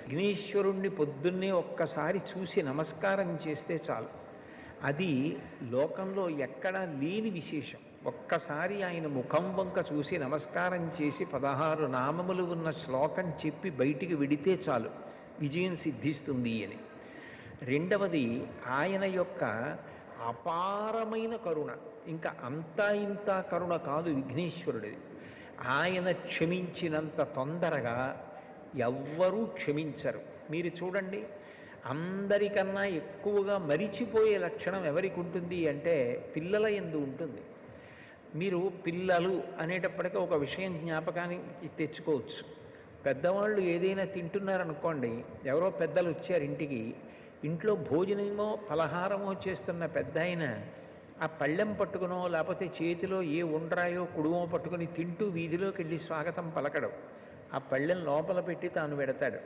విఘ్నేశ్వరుణ్ణి పొద్దున్నే ఒక్కసారి చూసి నమస్కారం చేస్తే చాలు. అది లోకంలో ఎక్కడా లేని విశేషం. ఒక్కసారి ఆయన ముఖం వంక చూసి నమస్కారం చేసి 16 నామములు ఉన్న శ్లోకం చెప్పి బయటికి విడితే చాలు విజయం సిద్ధిస్తుంది అని. రెండవది ఆయన యొక్క అపారమైన కరుణ. ఇంకా అంతా ఇంత కరుణ కాదు విఘ్నేశ్వరుడిది. ఆయన క్షమించినంత తొందరగా ఎవ్వరూ క్షమించరు. మీరు చూడండి, అందరికన్నా ఎక్కువగా మరిచిపోయే లక్షణం ఎవరికి ఉంటుంది అంటే పిల్లల యందు ఉంటుంది. మీరు పిల్లలు అనేటప్పటికీ ఒక విషయం జ్ఞాపకానికి తెచ్చుకోవచ్చు. పెద్దవాళ్ళు ఏదైనా తింటున్నారనుకోండి, ఎవరో పెద్దలు వచ్చారు ఇంటికి, ఇంట్లో భోజనమో పలహారమో చేస్తున్న పెద్ద ఆయన ఆ పళ్ళెం పట్టుకునో లేకపోతే చేతిలో ఏ ఉండ్రాయో కుడుమో పట్టుకుని తింటూ వీధిలోకి వెళ్ళి స్వాగతం పలకడం, ఆ పళ్ళెం లోపల పెట్టి తాను పెడతాడు.